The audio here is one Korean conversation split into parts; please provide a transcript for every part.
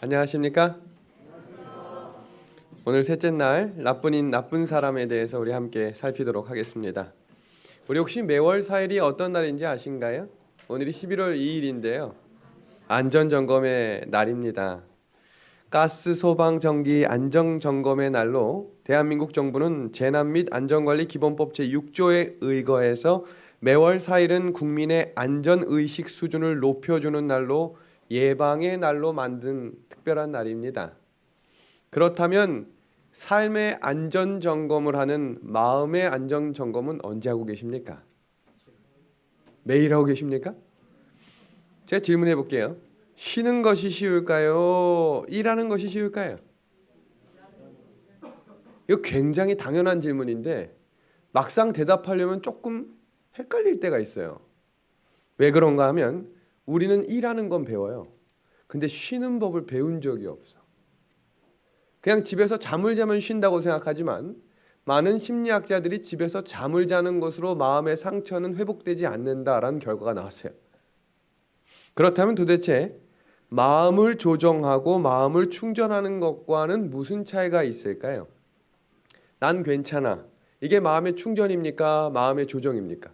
안녕하십니까? 오늘 셋째 날 나뿐인 나쁜 사람에 대해서 우리 함께 살피도록 하겠습니다. 우리 혹시 매월 4일이 어떤 날인지 아신가요? 오늘이 11월 2일인데요. 안전점검의 날입니다. 가스, 소방, 전기 안전점검의 날로 대한민국 정부는 재난 및 안전관리 기본법 제6조에 의거해서 매월 4일은 국민의 안전의식 수준을 높여주는 날로 예방의 날로 만든 특별한 날입니다. 그렇다면 삶의 안전점검을 하는 마음의 안전점검은 언제 하고 계십니까? 매일 하고 계십니까? 제가 질문해 볼게요. 쉬는 것이 쉬울까요? 일하는 것이 쉬울까요? 이거 굉장히 당연한 질문인데 막상 대답하려면 조금 헷갈릴 때가 있어요. 왜 그런가 하면 우리는 일하는 건 배워요. 근데 쉬는 법을 배운 적이 없어. 그냥 집에서 잠을 자면 쉰다고 생각하지만 많은 심리학자들이 집에서 잠을 자는 것으로 마음의 상처는 회복되지 않는다라는 결과가 나왔어요. 그렇다면 도대체 마음을 조정하고 마음을 충전하는 것과는 무슨 차이가 있을까요? 난 괜찮아. 이게 마음의 충전입니까? 마음의 조정입니까?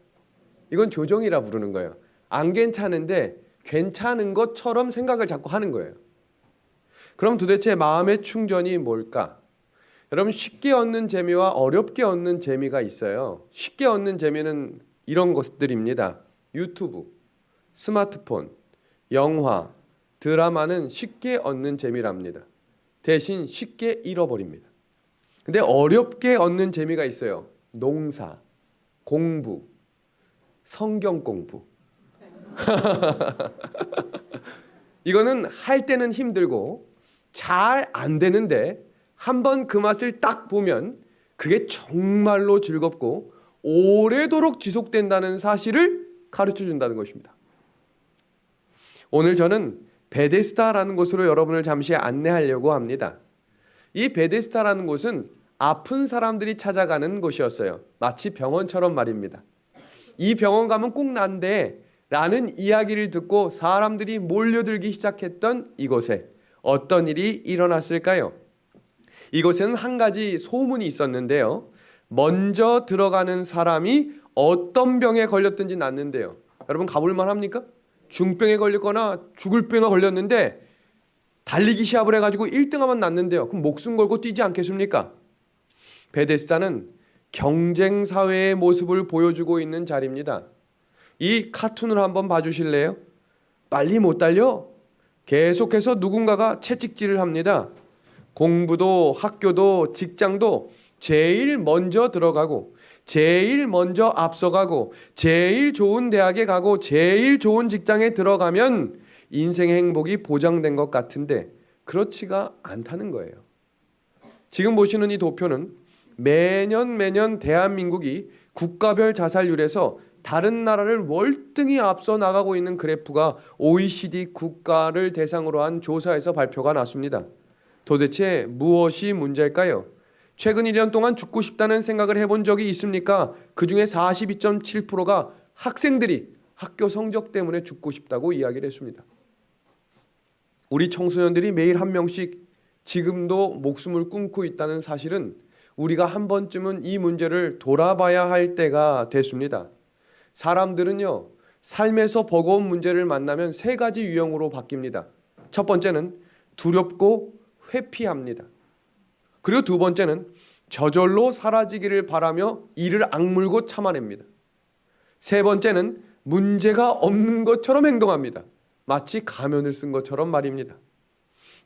이건 조정이라 부르는 거예요. 안 괜찮은데 괜찮은 것처럼 생각을 자꾸 하는 거예요. 그럼 도대체 마음의 충전이 뭘까? 여러분, 쉽게 얻는 재미와 어렵게 얻는 재미가 있어요. 쉽게 얻는 재미는 이런 것들입니다. 유튜브, 스마트폰, 영화, 드라마는 쉽게 얻는 재미랍니다. 대신 쉽게 잃어버립니다. 근데 어렵게 얻는 재미가 있어요. 농사, 공부, 성경 공부. 이거는 할 때는 힘들고 잘 안 되는데 한번 그 맛을 딱 보면 그게 정말로 즐겁고 오래도록 지속된다는 사실을 가르쳐 준다는 것입니다. 오늘 저는 베데스다라는 곳으로 여러분을 잠시 안내하려고 합니다. 이 베데스다라는 곳은 아픈 사람들이 찾아가는 곳이었어요. 마치 병원처럼 말입니다. 이 병원 가면 꼭 난대 라는 이야기를 듣고 사람들이 몰려들기 시작했던 이곳에 어떤 일이 일어났을까요? 이곳에는 한 가지 소문이 있었는데요. 먼저 들어가는 사람이 어떤 병에 걸렸든지 낫는데요. 여러분, 가볼만 합니까? 중병에 걸렸거나 죽을 병에 걸렸는데 달리기 시합을 해가지고 1등하면 낫는데요. 그럼 목숨 걸고 뛰지 않겠습니까? 베데스다는 경쟁사회의 모습을 보여주고 있는 자리입니다. 이 카툰을 한번 봐주실래요? 빨리 못 달려? 계속해서 누군가가 채찍질을 합니다. 공부도 학교도 직장도 제일 먼저 들어가고 제일 먼저 앞서가고 제일 좋은 대학에 가고 제일 좋은 직장에 들어가면 인생의 행복이 보장된 것 같은데 그렇지가 않다는 거예요. 지금 보시는 이 도표는 매년 대한민국이 국가별 자살률에서 다른 나라를 월등히 앞서 나가고 있는 그래프가 OECD 국가를 대상으로 한 조사에서 발표가 났습니다. 도대체 무엇이 문제일까요? 최근 1년 동안 죽고 싶다는 생각을 해본 적이 있습니까? 그중에 42.7%가 학생들이 학교 성적 때문에 죽고 싶다고 이야기를 했습니다. 우리 청소년들이 매일 한 명씩 지금도 목숨을 끊고 있다는 사실은 우리가 한 번쯤은 이 문제를 돌아봐야 할 때가 됐습니다. 사람들은요, 삶에서 버거운 문제를 만나면 세 가지 유형으로 바뀝니다. 첫 번째는 두렵고 회피합니다. 그리고 두 번째는 저절로 사라지기를 바라며 이를 악물고 참아냅니다. 세 번째는 문제가 없는 것처럼 행동합니다. 마치 가면을 쓴 것처럼 말입니다.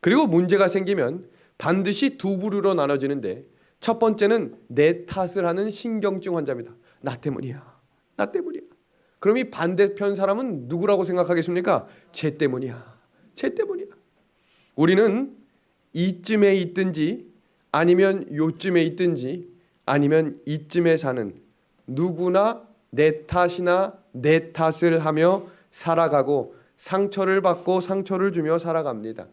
그리고 문제가 생기면 반드시 두 부류로 나눠지는데 첫 번째는 내 탓을 하는 신경증 환자입니다. 나 때문이야. 나 때문이야. 그럼 이 반대편 사람은 누구라고 생각하겠습니까? 쟤 때문이야. 쟤 때문이야. 우리는 이쯤에 있든지 아니면 요쯤에 있든지 아니면 이쯤에 사는 누구나 내 탓이나 내 탓을 하며 살아가고 상처를 받고 상처를 주며 살아갑니다.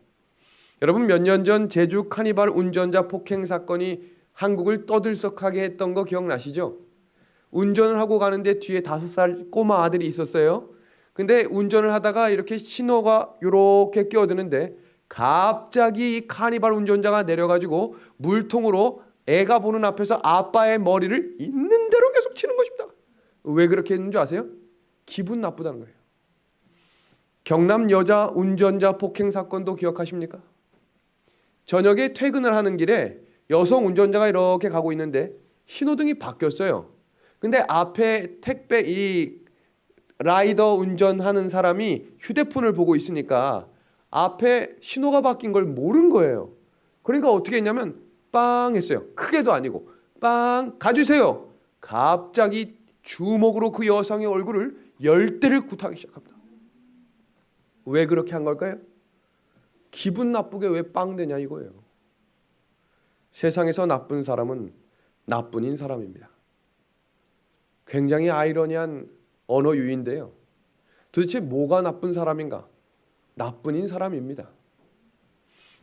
여러분, 몇 년 전 제주 카니발 운전자 폭행 사건이 한국을 떠들썩하게 했던 거 기억나시죠? 운전을 하고 가는데 뒤에 5살 꼬마 아들이 있었어요. 근데 운전을 하다가 이렇게 신호가 이렇게 끼어드는데 갑자기 이 카니발 운전자가 내려가지고 물통으로 애가 보는 앞에서 아빠의 머리를 있는 대로 계속 치는 것입니다. 왜 그렇게 했는 줄 아세요? 기분 나쁘다는 거예요. 경남 여자 운전자 폭행 사건도 기억하십니까? 저녁에 퇴근을 하는 길에 여성 운전자가 이렇게 가고 있는데 신호등이 바뀌었어요. 근데 앞에 택배 이 라이더 운전하는 사람이 휴대폰을 보고 있으니까 앞에 신호가 바뀐 걸 모른 거예요. 그러니까 어떻게 했냐면 빵 했어요. 크게도 아니고 빵 가주세요. 갑자기 주먹으로 그 여성의 얼굴을 10대를 굿하기 시작합니다. 왜 그렇게 한 걸까요? 기분 나쁘게 왜 빵 되냐 이거예요. 세상에서 나쁜 사람은 나뿐인 사람입니다. 굉장히 아이러니한 언어 유희인데요. 도대체 뭐가 나쁜 사람인가? 나뿐인 사람입니다.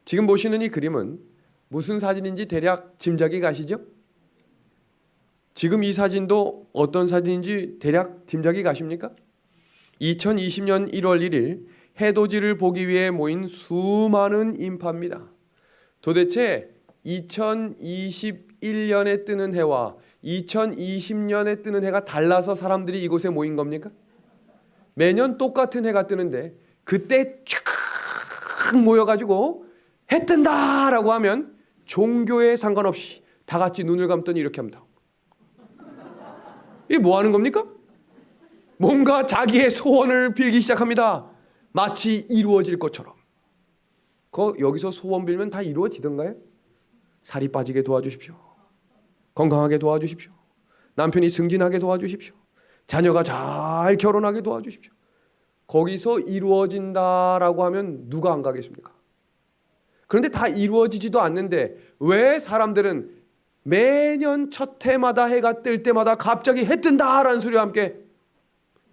지금 보시는 이 그림은 무슨 사진인지 대략 짐작이 가시죠? 지금 이 사진도 어떤 사진인지 대략 짐작이 가십니까? 2020년 1월 1일 해돋이를 보기 위해 모인 수많은 인파입니다. 도대체 2021년에 뜨는 해와 2020년에 뜨는 해가 달라서 사람들이 이곳에 모인 겁니까? 매년 똑같은 해가 뜨는데 그때 쫙 모여가지고 해 뜬다 라고 하면 종교에 상관없이 다 같이 눈을 감더니 이렇게 합니다. 이게 뭐 하는 겁니까? 뭔가 자기의 소원을 빌기 시작합니다. 마치 이루어질 것처럼. 여기서 소원 빌면 다 이루어지던가요? 살이 빠지게 도와주십시오. 건강하게 도와주십시오. 남편이 승진하게 도와주십시오. 자녀가 잘 결혼하게 도와주십시오. 거기서 이루어진다라고 하면 누가 안 가겠습니까? 그런데 다 이루어지지도 않는데 왜 사람들은 매년 첫 해마다 해가 뜰 때마다 갑자기 해 뜬다라는 소리와 함께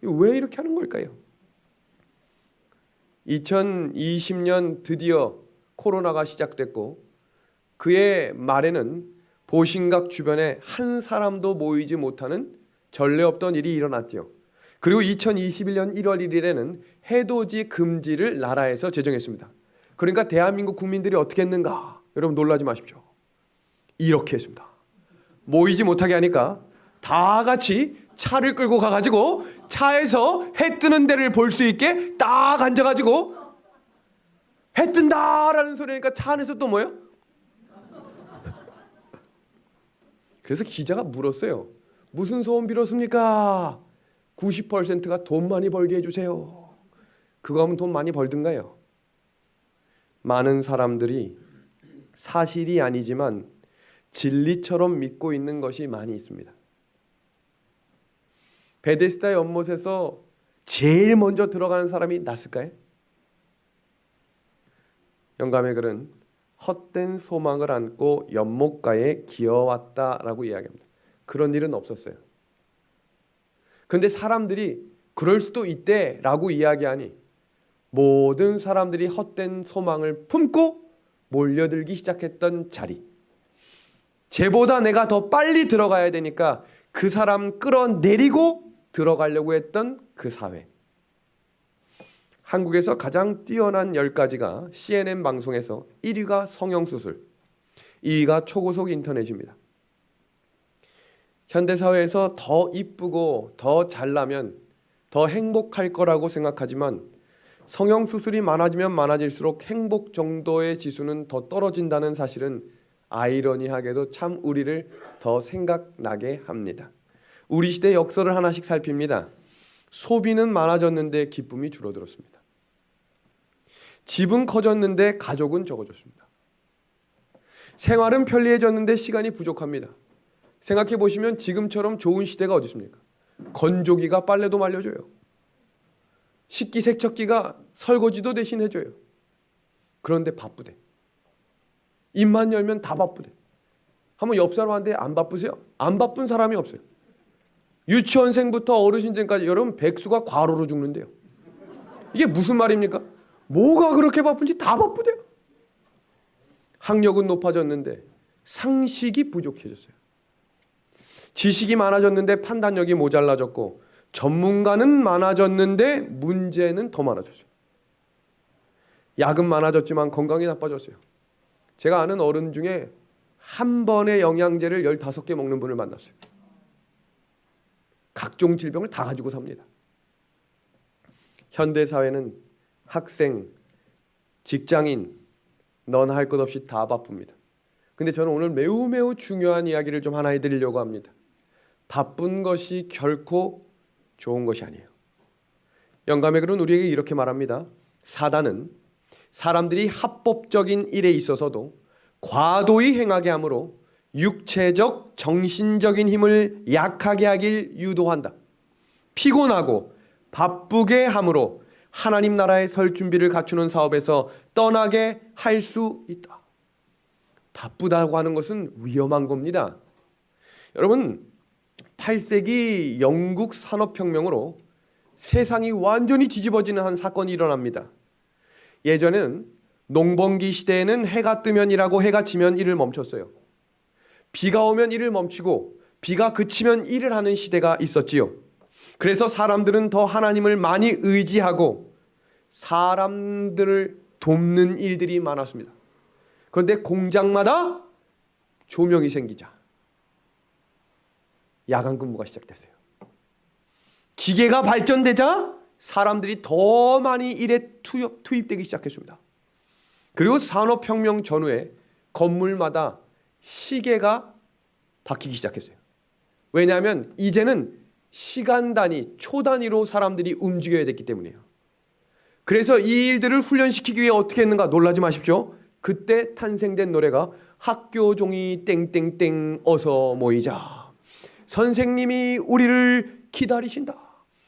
왜 이렇게 하는 걸까요? 2020년 드디어 코로나가 시작됐고 그의 말에는 보신각 주변에 한 사람도 모이지 못하는 전례 없던 일이 일어났죠. 그리고 2021년 1월 1일에는 해돋이 금지를 나라에서 제정했습니다. 그러니까 대한민국 국민들이 어떻게 했는가? 여러분 놀라지 마십시오. 이렇게 했습니다. 모이지 못하게 하니까 다 같이 차를 끌고 가가지고 차에서 해 뜨는 데를 볼 수 있게 딱 앉아가지고 해 뜬다라는 소리니까 차 안에서 또 뭐예요? 그래서 기자가 물었어요. 무슨 소원 빌었습니까? 90%가 돈 많이 벌게 해주세요. 그거 하면 돈 많이 벌든가요? 많은 사람들이 사실이 아니지만 진리처럼 믿고 있는 것이 많이 있습니다. 베데스다 연못에서 제일 먼저 들어가는 사람이 났을까요? 영감의 글은 헛된 소망을 안고 연못가에 기어왔다라고 이야기합니다. 그런 일은 없었어요. 그런데 사람들이 그럴 수도 있대라고 이야기하니 모든 사람들이 헛된 소망을 품고 몰려들기 시작했던 자리. 쟤보다 내가 더 빨리 들어가야 되니까 그 사람 끌어내리고 들어가려고 했던 그 사회. 한국에서 가장 뛰어난 10가지가 CNN 방송에서 1위가 성형수술, 2위가 초고속 인터넷입니다. 현대사회에서 더 이쁘고 더 잘나면 더 행복할 거라고 생각하지만 성형수술이 많아지면 많아질수록 행복 정도의 지수는 더 떨어진다는 사실은 아이러니하게도 참 우리를 더 생각나게 합니다. 우리 시대 역설을 하나씩 살핍니다. 소비는 많아졌는데 기쁨이 줄어들었습니다. 집은 커졌는데 가족은 적어졌습니다. 생활은 편리해졌는데 시간이 부족합니다. 생각해 보시면 지금처럼 좋은 시대가 어디 있습니까? 건조기가 빨래도 말려줘요. 식기세척기가 설거지도 대신 해줘요. 그런데 바쁘대. 입만 열면 다 바쁘대. 한번 옆 사람한테 안 바쁘세요? 안 바쁜 사람이 없어요. 유치원생부터 어르신들까지 여러분 백수가 과로로 죽는데요. 이게 무슨 말입니까? 뭐가 그렇게 바쁜지 다 바쁘대요. 학력은 높아졌는데 상식이 부족해졌어요. 지식이 많아졌는데 판단력이 모자라졌고 전문가는 많아졌는데 문제는 더 많아졌어요. 약은 많아졌지만 건강이 나빠졌어요. 제가 아는 어른 중에 한 번에 영양제를 15개 먹는 분을 만났어요. 각종 질병을 다 가지고 삽니다. 현대사회는 학생, 직장인, 너나 할 것 없이 다 바쁩니다. 근데 저는 오늘 매우 중요한 이야기를 좀 하나 해드리려고 합니다. 바쁜 것이 결코 좋은 것이 아니에요. 영감의 글은 우리에게 이렇게 말합니다. 사단은 사람들이 합법적인 일에 있어서도 과도히 행하게 하므로 육체적, 정신적인 힘을 약하게 하길 유도한다. 피곤하고 바쁘게 함으로 하나님 나라에 설 준비를 갖추는 사업에서 떠나게 할 수 있다. 바쁘다고 하는 것은 위험한 겁니다. 여러분, 8세기 영국 산업혁명으로 세상이 완전히 뒤집어지는 한 사건이 일어납니다. 예전에는 농번기 시대에는 해가 뜨면 일하고 해가 지면 일을 멈췄어요. 비가 오면 일을 멈추고 비가 그치면 일을 하는 시대가 있었지요. 그래서 사람들은 더 하나님을 많이 의지하고 사람들을 돕는 일들이 많았습니다. 그런데 공장마다 조명이 생기자 야간 근무가 시작됐어요. 기계가 발전되자 사람들이 더 많이 일에 투입되기 시작했습니다. 그리고 산업혁명 전후에 건물마다 시계가 바뀌기 시작했어요. 왜냐하면 이제는 시간 단위, 초 단위로 사람들이 움직여야 됐기 때문이에요. 그래서 이 일들을 훈련시키기 위해 어떻게 했는가 놀라지 마십시오. 그때 탄생된 노래가 학교 종이 땡땡땡 어서 모이자. 선생님이 우리를 기다리신다.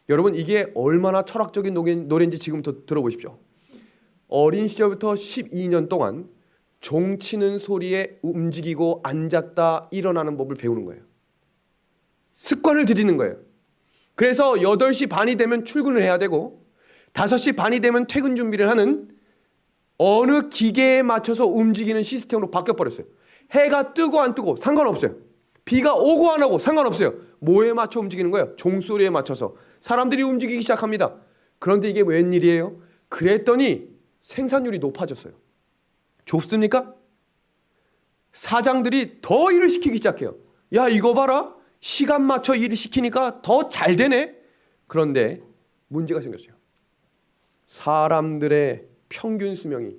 여러분, 이게 얼마나 철학적인 노래인지 지금부터 들어보십시오. 어린 시절부터 12년 동안 종 치는 소리에 움직이고 앉았다 일어나는 법을 배우는 거예요. 습관을 들이는 거예요. 그래서 8시 반이 되면 출근을 해야 되고 5시 반이 되면 퇴근 준비를 하는 어느 기계에 맞춰서 움직이는 시스템으로 바뀌어버렸어요. 해가 뜨고 안 뜨고 상관없어요. 비가 오고 안 오고 상관없어요. 뭐에 맞춰 움직이는 거예요? 종소리에 맞춰서 사람들이 움직이기 시작합니다. 그런데 이게 웬일이에요? 그랬더니 생산율이 높아졌어요. 좋습니까? 사장들이 더 일을 시키기 시작해요. 야, 이거 봐라. 시간 맞춰 일을 시키니까 더 잘 되네. 그런데 문제가 생겼어요. 사람들의 평균 수명이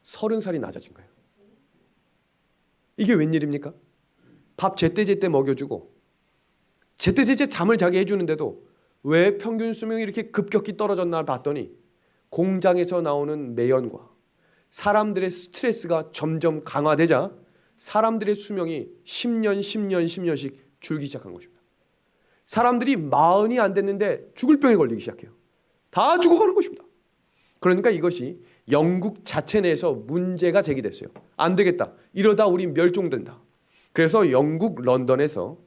30살이 낮아진 거예요. 이게 웬일입니까? 밥 제때제때 먹여주고 제때제때 잠을 자게 해주는데도 왜 평균 수명이 이렇게 급격히 떨어졌나 봤더니 공장에서 나오는 매연과 사람들의 스트레스가 점점 강화되자 사람들의 수명이 10년씩 줄기 시작한 것입니다. 사람들이 40이 안 됐는데 죽을 병에 걸리기 시작해요. 다 죽어가는 것입니다. 그러니까 이것이 영국 자체 내에서 문제가 제기됐어요. 안 되겠다. 이러다 우리 멸종된다. 그래서 영국 런던에서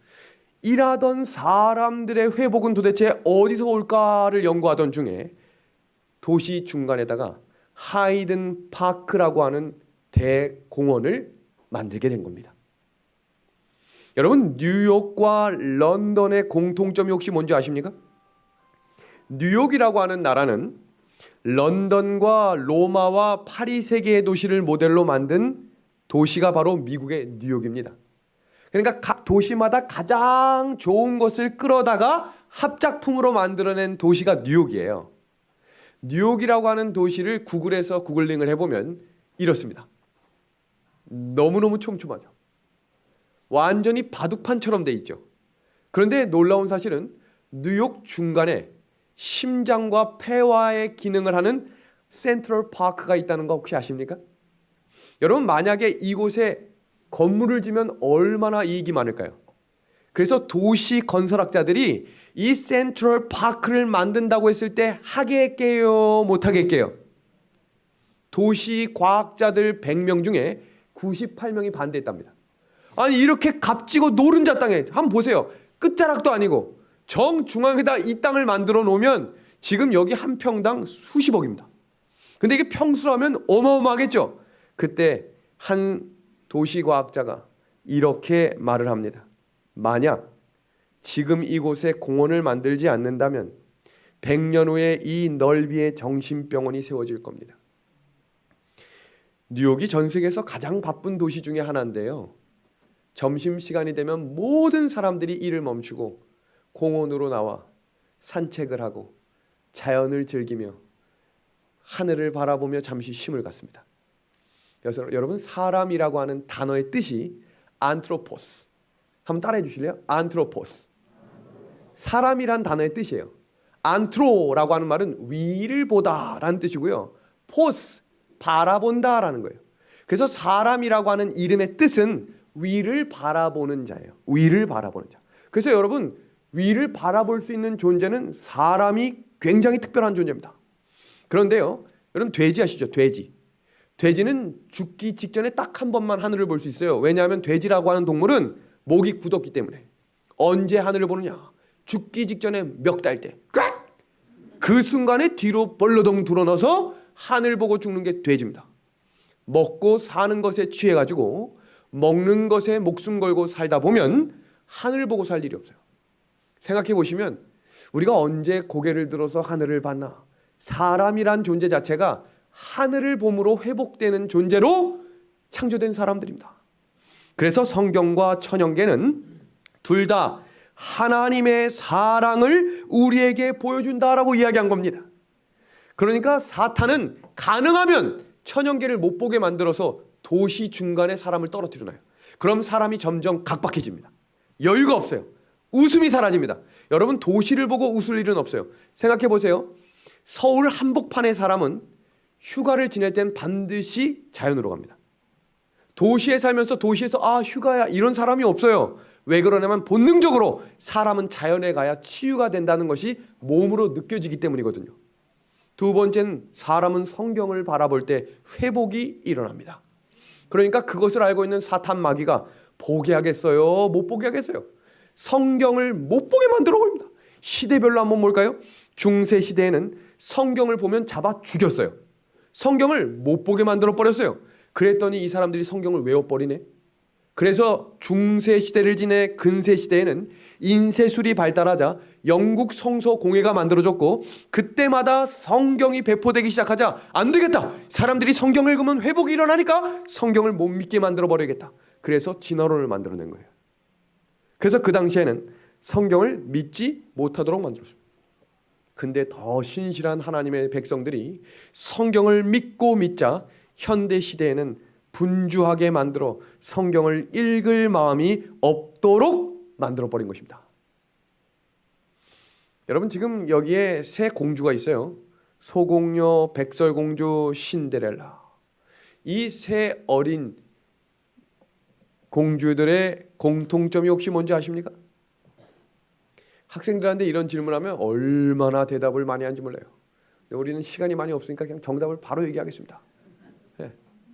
일하던 사람들의 회복은 도대체 어디서 올까를 연구하던 중에 도시 중간에다가 하이든 파크라고 하는 대공원을 만들게 된 겁니다. 여러분, 뉴욕과 런던의 공통점이 혹시 뭔지 아십니까? 뉴욕이라고 하는 나라는 런던과 로마와 파리 세 개의 도시를 모델로 만든 도시가 바로 미국의 뉴욕입니다. 그러니까 각 도시마다 가장 좋은 것을 끌어다가 합작품으로 만들어낸 도시가 뉴욕이에요. 뉴욕이라고 하는 도시를 구글에서 구글링을 해보면 이렇습니다. 너무너무 촘촘하죠. 완전히 바둑판처럼 돼 있죠. 그런데 놀라운 사실은 뉴욕 중간에 심장과 폐와의 기능을 하는 센트럴 파크가 있다는 거 혹시 아십니까? 여러분, 만약에 이곳에 건물을 지면 얼마나 이익이 많을까요? 그래서 도시 건설학자들이 이 센트럴 파크를 만든다고 했을 때 하겠게요, 못하겠게요? 도시 과학자들 100명 중에 98명이 반대했답니다. 아니, 이렇게 값지고 노른자 땅에 한번 보세요. 끝자락도 아니고 정중앙에다 이 땅을 만들어 놓으면 지금 여기 한 평당 수십억입니다. 근데 이게 평수라면 어마어마하겠죠. 그때 한 도시과학자가 이렇게 말을 합니다. 만약 지금 이곳에 공원을 만들지 않는다면 100년 후에 이 넓이의 정신병원이 세워질 겁니다. 뉴욕이 전 세계에서 가장 바쁜 도시 중에 하나인데요. 점심시간이 되면 모든 사람들이 일을 멈추고 공원으로 나와 산책을 하고 자연을 즐기며 하늘을 바라보며 잠시 쉼을 갖습니다. 그래서 여러분, 사람이라고 하는 단어의 뜻이 안트로포스. 한번 따라해 주실래요? 안트로포스. 사람이란 단어의 뜻이에요. 안트로라고 하는 말은 위를 보다라는 뜻이고요. 포스, 바라본다라는 거예요. 그래서 사람이라고 하는 이름의 뜻은 위를 바라보는 자예요. 위를 바라보는 자. 그래서 여러분, 위를 바라볼 수 있는 존재는 사람이 굉장히 특별한 존재입니다. 그런데요, 여러분, 돼지 아시죠? 돼지. 돼지는 죽기 직전에 딱 한 번만 하늘을 볼 수 있어요. 왜냐하면 돼지라고 하는 동물은 목이 굳었기 때문에. 언제 하늘을 보느냐? 죽기 직전에 몇 달 때. 그 순간에 뒤로 벌러덩 드러나서 하늘 보고 죽는 게 돼지입니다. 먹고 사는 것에 취해가지고 먹는 것에 목숨 걸고 살다 보면 하늘 보고 살 일이 없어요. 생각해 보시면 우리가 언제 고개를 들어서 하늘을 봤나? 사람이란 존재 자체가 하늘을 봄으로 회복되는 존재로 창조된 사람들입니다. 그래서 성경과 천연계는 둘 다 하나님의 사랑을 우리에게 보여준다라고 이야기한 겁니다. 그러니까 사탄은 가능하면 천연계를 못 보게 만들어서 도시 중간에 사람을 떨어뜨려놔요. 그럼 사람이 점점 각박해집니다. 여유가 없어요. 웃음이 사라집니다. 여러분, 도시를 보고 웃을 일은 없어요. 생각해 보세요. 서울 한복판의 사람은 휴가를 지낼 땐 반드시 자연으로 갑니다. 도시에 살면서 도시에서 휴가야 이런 사람이 없어요. 왜 그러냐면 본능적으로 사람은 자연에 가야 치유가 된다는 것이 몸으로 느껴지기 때문이거든요. 두 번째는 사람은 성경을 바라볼 때 회복이 일어납니다. 그러니까 그것을 알고 있는 사탄 마귀가 보게 하겠어요? 못 보게 하겠어요? 성경을 못 보게 만들어 버립니다. 시대별로 한번 볼까요? 중세 시대에는 성경을 보면 잡아 죽였어요. 성경을 못 보게 만들어 버렸어요. 그랬더니 이 사람들이 성경을 외워버리네. 그래서 중세 시대를 지내 근세 시대에는 인쇄술이 발달하자 영국 성서 공회가 만들어졌고, 그때마다 성경이 배포되기 시작하자 안 되겠다. 사람들이 성경을 읽으면 회복이 일어나니까 성경을 못 믿게 만들어 버려야겠다. 그래서 진화론을 만들어낸 거예요. 그래서 그 당시에는 성경을 믿지 못하도록 만들었습니다. 근데 더 신실한 하나님의 백성들이 성경을 믿고 믿자 현대 시대에는 분주하게 만들어 성경을 읽을 마음이 없도록 만들어버린 것입니다. 여러분, 지금 여기에 세 공주가 있어요. 소공녀, 백설공주, 신데렐라. 이 세 어린 공주들의 공통점이 혹시 뭔지 아십니까? 학생들한테 이런 질문하면 얼마나 대답을 많이 하는지 몰라요. 근데 우리는 시간이 많이 없으니까 그냥 정답을 바로 얘기하겠습니다. 네.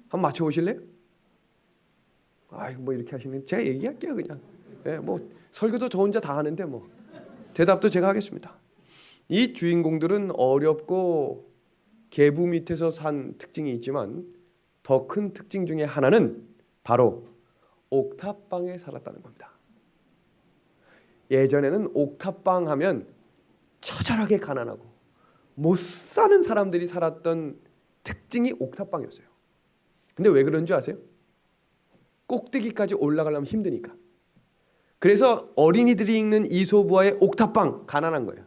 한번 맞춰보실래요? 뭐 이렇게 하시면 제가 얘기할게요 그냥. 네, 뭐 설교도 저 혼자 다 하는데 뭐 대답도 제가 하겠습니다. 이 주인공들은 어렵고 계부 밑에서 산 특징이 있지만 더 큰 특징 중에 하나는 바로 옥탑방에 살았다는 겁니다. 예전에는 옥탑방 하면 처절하게 가난하고 못 사는 사람들이 살았던 특징이 옥탑방이었어요. 근데 왜 그런 줄 아세요? 꼭대기까지 올라가려면 힘드니까. 그래서 어린이들이 읽는 이소부화의 옥탑방, 가난한 거예요.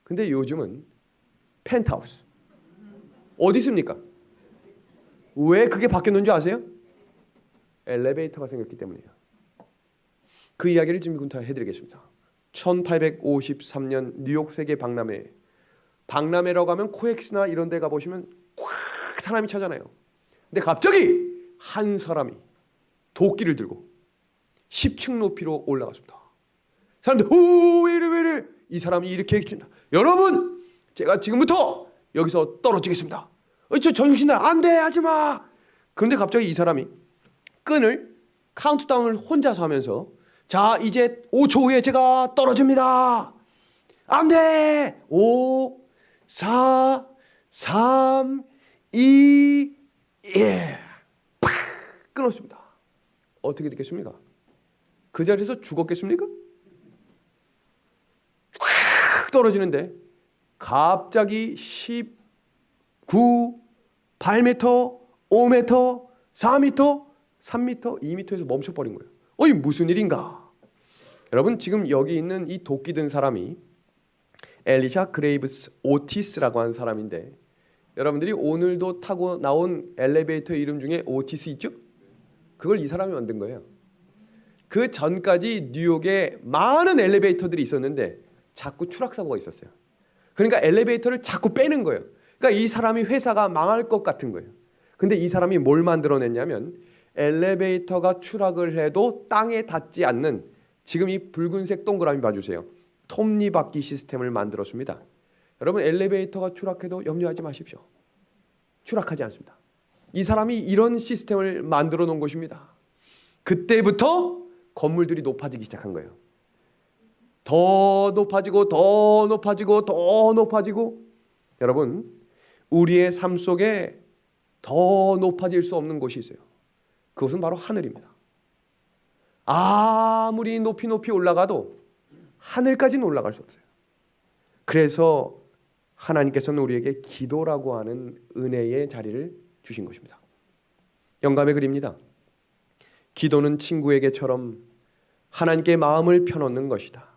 근데 요즘은 펜트하우스. 어디 있습니까? 왜 그게 바뀌었는지 아세요? 엘리베이터가 생겼기 때문이에요. 그 이야기를 지금부터 해드리겠습니다. 1853년 뉴욕 세계 박람회라고 하면 코엑스나 이런 데 가보시면 꽉 사람이 차잖아요. 근데 갑자기 한 사람이 도끼를 들고 10층 높이로 올라갔습니다. 사람들 왜 이래 이 사람이 이렇게 해준다. 여러분, 제가 지금부터 여기서 떨어지겠습니다. 저 정신을 안 돼, 하지마. 그런데 갑자기 이 사람이 끈을 카운트다운을 혼자서 하면서 자, 이제 5초 후에 제가 떨어집니다. 안 돼. 5, 4, 3, 2, 1. 팍 끊었습니다. 어떻게 됐겠습니까? 그 자리에서 죽었겠습니까? 팍 떨어지는데 갑자기 19, 8m, 5m, 4m, 3m, 2m에서 멈춰버린 거예요. 어이 무슨 일인가? 여러분 지금 여기 있는 이 도끼 든 사람이 엘리샤 그레이브스 오티스라고 하는 사람인데, 여러분들이 오늘도 타고 나온 엘리베이터 이름 중에 오티스 있죠? 그걸 이 사람이 만든 거예요. 그 전까지 뉴욕에 많은 엘리베이터들이 있었는데 자꾸 추락사고가 있었어요. 그러니까 엘리베이터를 자꾸 빼는 거예요. 그러니까 이 사람이 회사가 망할 것 같은 거예요. 근데 이 사람이 뭘 만들어냈냐면 엘리베이터가 추락을 해도 땅에 닿지 않는, 지금 이 붉은색 동그라미 봐주세요. 톱니바퀴 시스템을 만들었습니다. 여러분 엘리베이터가 추락해도 염려하지 마십시오. 추락하지 않습니다. 이 사람이 이런 시스템을 만들어 놓은 것입니다. 그때부터 건물들이 높아지기 시작한 거예요. 더 높아지고 더 높아지고 더 높아지고, 여러분 우리의 삶 속에 더 높아질 수 없는 곳이 있어요. 그것은 바로 하늘입니다. 아무리 높이 높이 올라가도 하늘까지는 올라갈 수 없어요. 그래서 하나님께서는 우리에게 기도라고 하는 은혜의 자리를 주신 것입니다. 영감의 글입니다. 기도는 친구에게처럼 하나님께 마음을 펴놓는 것이다.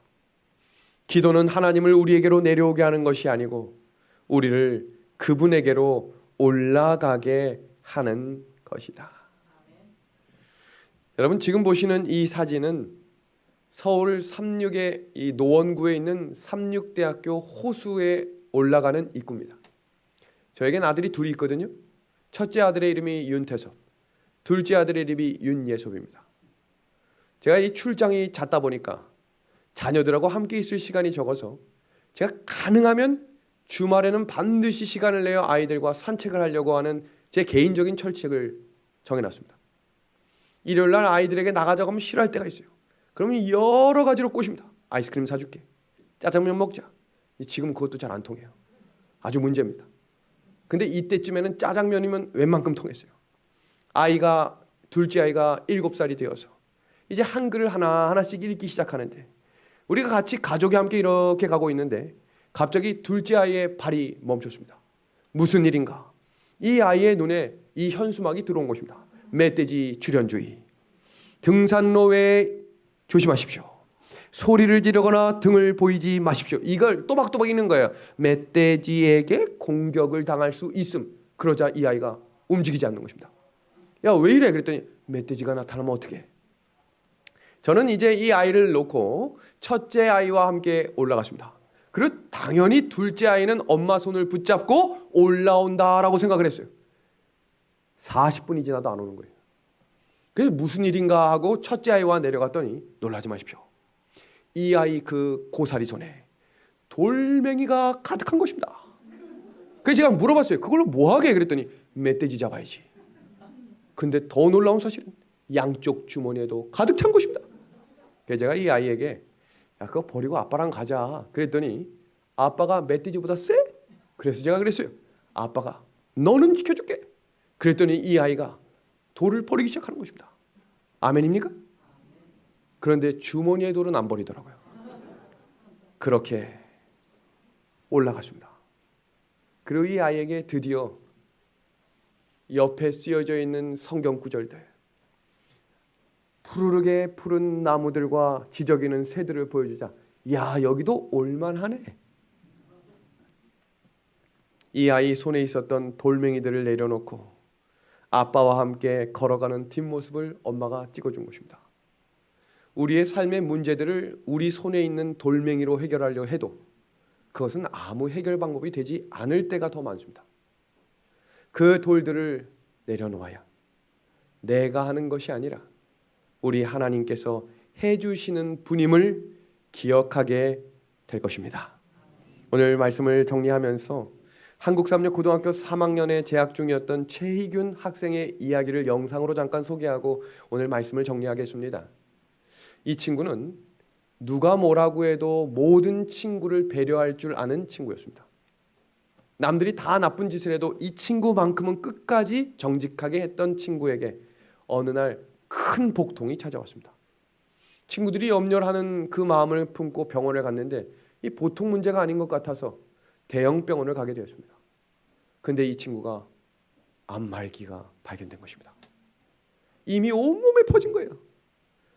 기도는 하나님을 우리에게로 내려오게 하는 것이 아니고 우리를 그분에게로 올라가게 하는 것이다. 여러분 지금 보시는 이 사진은 서울 36의 이 노원구에 있는 삼육대학교 호수에 올라가는 입구입니다. 저에겐 아들이 둘이 있거든요. 첫째 아들의 이름이 윤태섭, 둘째 아들의 이름이 윤예섭입니다. 제가 이 출장이 잦다 보니까 자녀들하고 함께 있을 시간이 적어서 제가 가능하면 주말에는 반드시 시간을 내어 아이들과 산책을 하려고 하는 제 개인적인 철칙을 정해놨습니다. 일요일날 아이들에게 나가자고 하면 싫어할 때가 있어요. 그러면 여러 가지로 꼬십니다. 아이스크림 사줄게, 짜장면 먹자. 지금 그것도 잘 안 통해요. 아주 문제입니다. 근데 이때쯤에는 짜장면이면 웬만큼 통했어요. 둘째 아이가 7살이 되어서 이제 한글을 하나씩 읽기 시작하는데, 우리가 같이 가족이 함께 이렇게 가고 있는데 갑자기 둘째 아이의 발이 멈췄습니다. 무슨 일인가? 이 아이의 눈에 이 현수막이 들어온 것입니다. 멧돼지 출현주의. 등산로에 조심하십시오. 소리를 지르거나 등을 보이지 마십시오. 이걸 또박또박 읽는 거예요. 멧돼지에게 공격을 당할 수 있음. 그러자 이 아이가 움직이지 않는 것입니다. 야, 왜 이래? 그랬더니 멧돼지가 나타나면 어떡해? 저는 이제 이 아이를 놓고 첫째 아이와 함께 올라갔습니다. 그리고 당연히 둘째 아이는 엄마 손을 붙잡고 올라온다라고 생각을 했어요. 40분이 지나도 안 오는 거예요. 그래서 무슨 일인가 하고 첫째 아이와 내려갔더니 놀라지 마십시오. 이 아이 그 고사리 손에 돌멩이가 가득한 것입니다. 그래서 제가 물어봤어요. 그걸로 뭐 하게? 그랬더니 멧돼지 잡아야지. 근데 더 놀라운 사실은 양쪽 주머니에도 가득 찬 것입니다. 그래서 제가 이 아이에게 야, 그거 버리고 아빠랑 가자. 그랬더니 아빠가 멧돼지보다 세? 그래서 제가 그랬어요. 아빠가 너는 지켜줄게. 그랬더니 이 아이가 돌을 버리기 시작하는 것입니다. 아멘입니까? 그런데 주머니에 돌은 안 버리더라고요. 그렇게 올라갔습니다. 그리고 이 아이에게 드디어 옆에 쓰여져 있는 성경 구절들, 푸르르게 푸른 나무들과 지저귀는 새들을 보여주자 야, 여기도 올만하네. 이 아이 손에 있었던 돌멩이들을 내려놓고 아빠와 함께 걸어가는 뒷모습을 엄마가 찍어준 것입니다. 우리의 삶의 문제들을 우리 손에 있는 돌멩이로 해결하려 해도 그것은 아무 해결 방법이 되지 않을 때가 더 많습니다. 그 돌들을 내려놓아야 내가 하는 것이 아니라 우리 하나님께서 해주시는 분임을 기억하게 될 것입니다. 오늘 말씀을 정리하면서 한국삼육 고등학교 3학년에 재학 중이었던 최희균 학생의 이야기를 영상으로 잠깐 소개하고 오늘 말씀을 정리하겠습니다. 이 친구는 누가 뭐라고 해도 모든 친구를 배려할 줄 아는 친구였습니다. 남들이 다 나쁜 짓을 해도 이 친구만큼은 끝까지 정직하게 했던 친구에게 어느 날 큰 복통이 찾아왔습니다. 친구들이 염려를 하는 그 마음을 품고 병원에 갔는데 이 보통 문제가 아닌 것 같아서 대형 병원을 가게 되었습니다. 근데 이 친구가 암말기가 발견된 것입니다. 이미 온몸에 퍼진 거예요.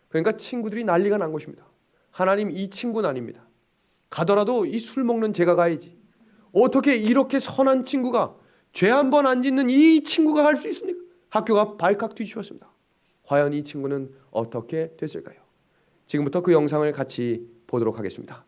그러니까 친구들이 난리가 난 것입니다. 하나님, 이 친구는 아닙니다. 가더라도 이 술 먹는 제가 가야지. 어떻게 이렇게 선한 친구가, 죄 한 번 안 짓는 이 친구가 갈 수 있습니까? 학교가 발칵 뒤집었습니다. 과연 이 친구는 어떻게 됐을까요? 지금부터 그 영상을 같이 보도록 하겠습니다.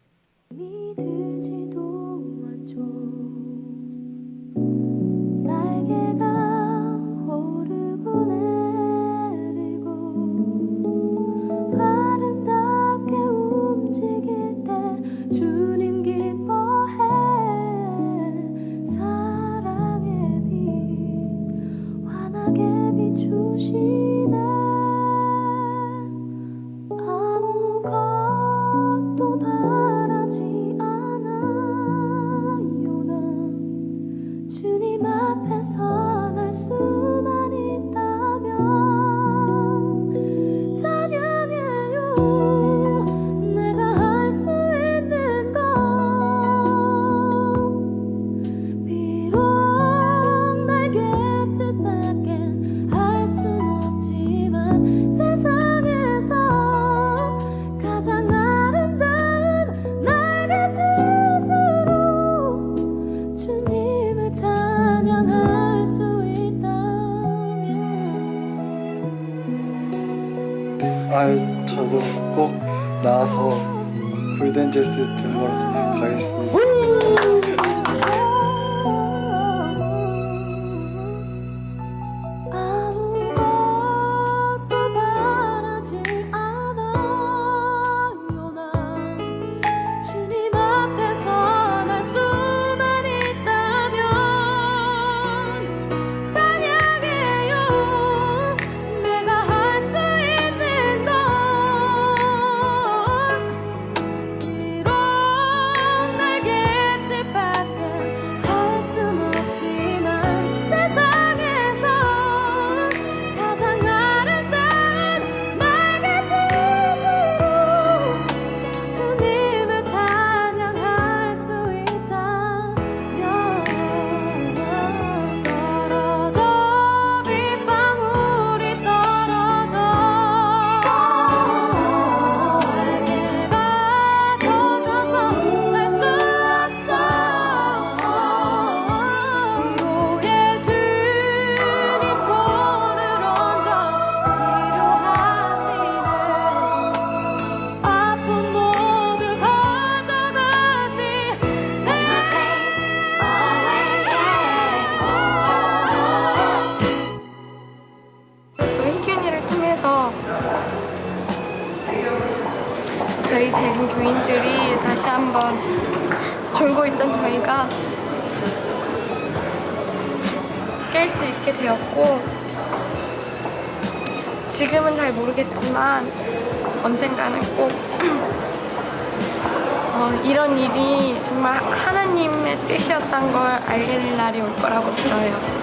저도 꼭 나와서 골든제스 들으러 가겠습니다. 저희 재림 교인들이 다시 한번 졸고 있던 저희가 깰 수 있게 되었고, 지금은 잘 모르겠지만 언젠가는 꼭 이런 일이 정말 하나님의 뜻이었던 걸 알게 될 날이 올 거라고 믿어요.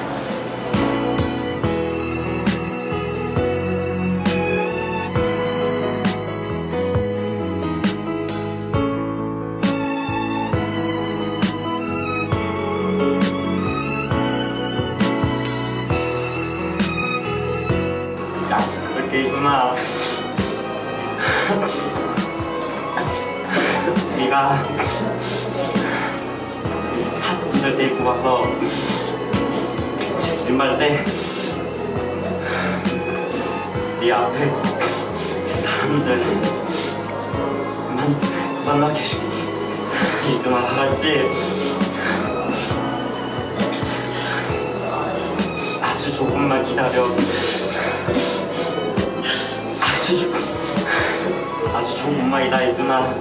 약속할 게 있구나. 네가 사람들 데리고 가서 일말 때 네 앞에 사람들 만나게 해줄게. 이누나 알았지? 아주 조금만 기다려. 아주 조금만이다, 이누나.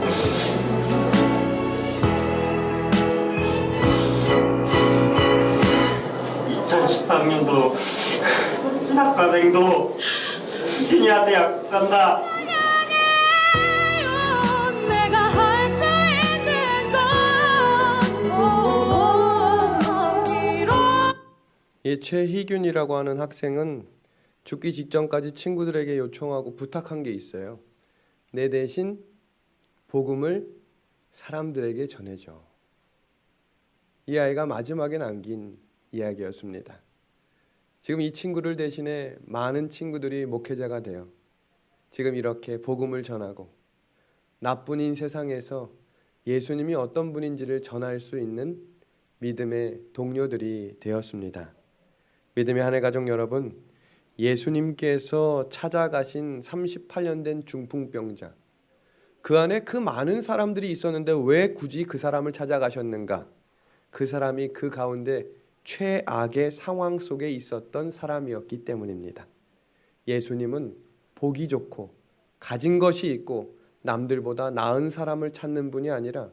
2018년도 신학과생도 희준이한테 약속한다. 이 최희균이라고 하는 학생은 죽기 직전까지 친구들에게 요청하고 부탁한 게 있어요. 내 대신 복음을 사람들에게 전해줘. 이 아이가 마지막에 남긴 이야기였습니다. 지금 이 친구를 대신해 많은 친구들이 목회자가 되어 지금 이렇게 복음을 전하고 나뿐인 세상에서 예수님이 어떤 분인지를 전할 수 있는 믿음의 동료들이 되었습니다. 믿음의 한 해 가족 여러분, 예수님께서 찾아가신 38년 된 중풍병자, 그 안에 그 많은 사람들이 있었는데 왜 굳이 그 사람을 찾아가셨는가? 그 사람이 그 가운데 최악의 상황 속에 있었던 사람이었기 때문입니다. 예수님은 보기 좋고 가진 것이 있고 남들보다 나은 사람을 찾는 분이 아니라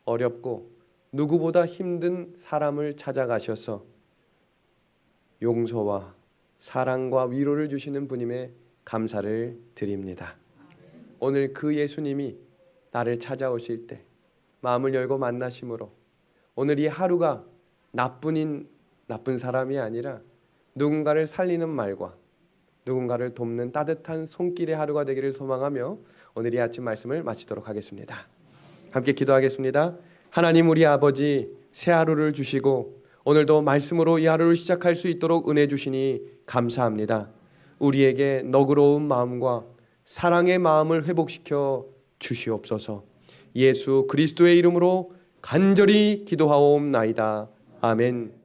어렵고 누구보다 힘든 사람을 찾아가셔서 용서와 사랑과 위로를 주시는 분임에 감사를 드립니다. 오늘 그 예수님이 나를 찾아오실 때 마음을 열고 만나심으로 오늘 이 하루가 나쁜 사람이 아니라 누군가를 살리는 말과 누군가를 돕는 따뜻한 손길의 하루가 되기를 소망하며 오늘 이 아침 말씀을 마치도록 하겠습니다. 함께 기도하겠습니다. 하나님 우리 아버지, 새 하루를 주시고 오늘도 말씀으로 이 하루를 시작할 수 있도록 은혜 주시니 감사합니다. 우리에게 너그러운 마음과 사랑의 마음을 회복시켜 주시옵소서. 예수 그리스도의 이름으로 간절히 기도하옵나이다. 아멘.